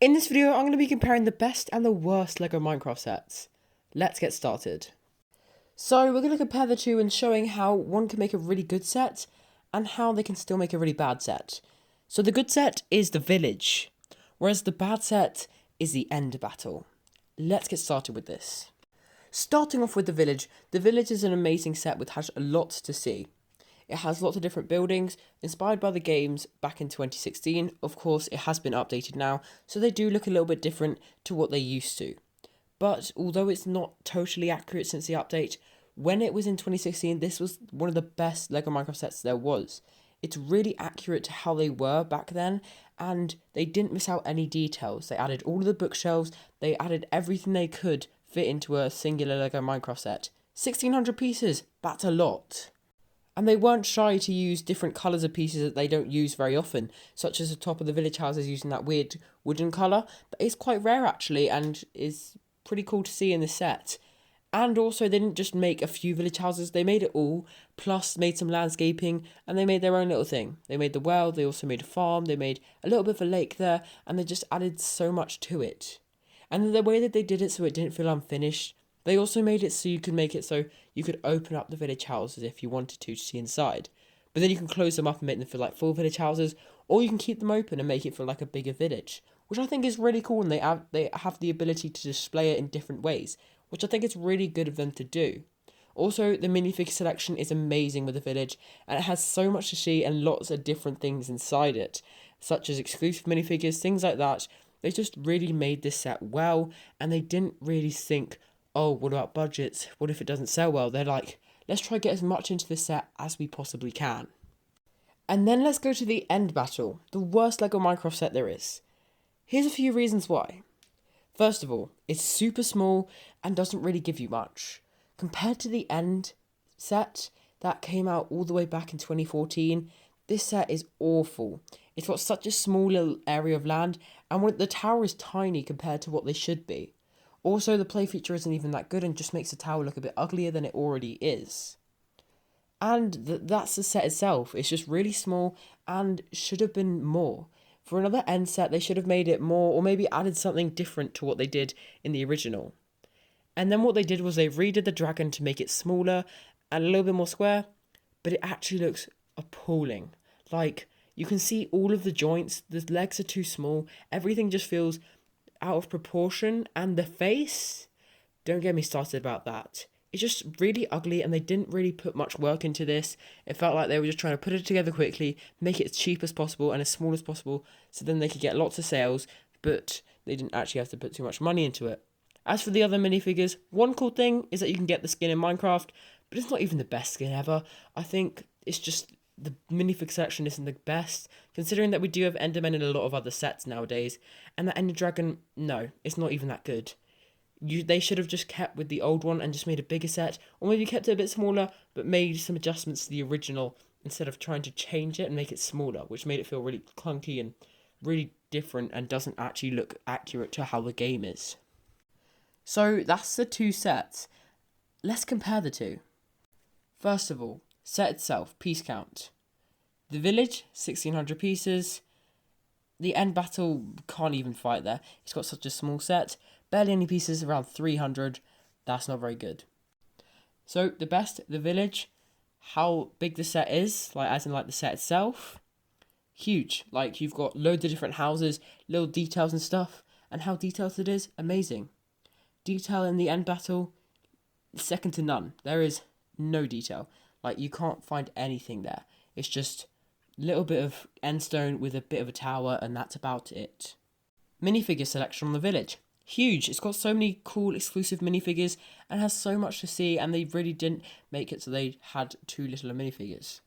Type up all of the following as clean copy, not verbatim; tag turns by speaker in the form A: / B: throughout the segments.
A: In this video, I'm going to be comparing the best and the worst LEGO Minecraft sets. Let's get started. So we're going to compare the two and showing how one can make a really good set and how they can still make a really bad set. So the good set is the village, whereas the bad set is the end battle. Let's get started with this. Starting off with the village is an amazing set which has a lot to see. It has lots of different buildings, inspired by the games back in 2016. Of course, it has been updated now, so they do look a little bit different to what they used to. But although it's not totally accurate since the update, when it was in 2016, this was one of the best LEGO Minecraft sets there was. It's really accurate to how they were back then, and they didn't miss out any details. They added all of the bookshelves, they added everything they could fit into a singular LEGO Minecraft set. 1,600 pieces, that's a lot. And they weren't shy to use different colours of pieces that they don't use very often, such as the top of the village houses using that weird wooden colour. But it's quite rare actually, and is pretty cool to see in the set. And also they didn't just make a few village houses, they made it all, plus made some landscaping, and they made their own little thing. They made the well, they also made a farm, they made a little bit of a lake there, and they just added so much to it. And the way that they did it so it didn't feel unfinished, they also made it so you could make it so you could open up the village houses if you wanted to see inside. But then you can close them up and make them feel like full village houses, or you can keep them open and make it feel like a bigger village, which I think is really cool, and they have the ability to display it in different ways, which I think is really good of them to do. Also, the minifigure selection is amazing with the village, and it has so much to see and lots of different things inside it, such as exclusive minifigures, things like that. They just really made this set well, and they didn't really think, oh, what about budgets? What if it doesn't sell well? They're like, let's try to get as much into the set as we possibly can. And then let's go to the end battle, the worst LEGO Minecraft set there is. Here's a few reasons why. First of all, it's super small and doesn't really give you much. Compared to the end set that came out all the way back in 2014, this set is awful. It's got such a small little area of land, and the tower is tiny compared to what they should be. Also, the play feature isn't even that good and just makes the tower look a bit uglier than it already is. And that's the set itself. It's just really small and should have been more. For another end set, they should have made it more, or maybe added something different to what they did in the original. And then what they did was they redid the dragon to make it smaller and a little bit more square, but it actually looks appalling. Like, you can see all of the joints, the legs are too small, everything just feels out of proportion, and the face, don't get me started about that. It's just really ugly, and they didn't really put much work into this. It felt like they were just trying to put it together quickly, make it as cheap as possible and as small as possible, so then they could get lots of sales, but they didn't actually have to put too much money into it. As for the other minifigures, one cool thing is that you can get the skin in Minecraft, but it's not even the best skin ever. I think it's just the minifig selection isn't the best, considering that we do have Endermen in a lot of other sets nowadays, and that Ender Dragon, no, it's not even that good. They should have just kept with the old one and just made a bigger set, or maybe kept it a bit smaller, but made some adjustments to the original, instead of trying to change it and make it smaller, which made it feel really clunky and really different and doesn't actually look accurate to how the game is. So that's the two sets. Let's compare the two. First of all, set itself, piece count. The village, 1,600 pieces. The end battle, can't even fight there. It's got such a small set. Barely any pieces, around 300. That's not very good. So the best, the village, how big the set is, like as in like the set itself. Huge. Like you've got loads of different houses, little details and stuff. And how detailed it is, amazing. Detail in the end battle, second to none. There is no detail. Like, you can't find anything there. It's just a little bit of end stone with a bit of a tower, and that's about it. Minifigure selection on the village. Huge. It's got so many cool exclusive minifigures and has so much to see, and they really didn't make it so they had too little minifigures.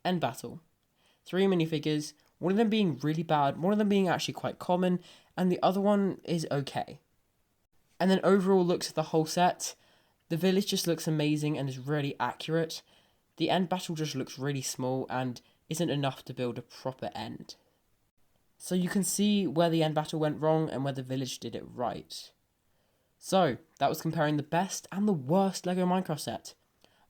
A: End battle. 3 minifigures, one of them being really bad, one of them being actually quite common, and the other one is okay. And then overall looks at the whole set, the village just looks amazing and is really accurate. The end battle just looks really small and isn't enough to build a proper end. So you can see where the end battle went wrong and where the village did it right. So, that was comparing the best and the worst LEGO Minecraft set.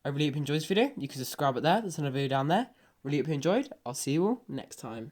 A: I really hope you enjoyed this video. You can subscribe up there, there's another video down there. Really hope you enjoyed. I'll see you all next time.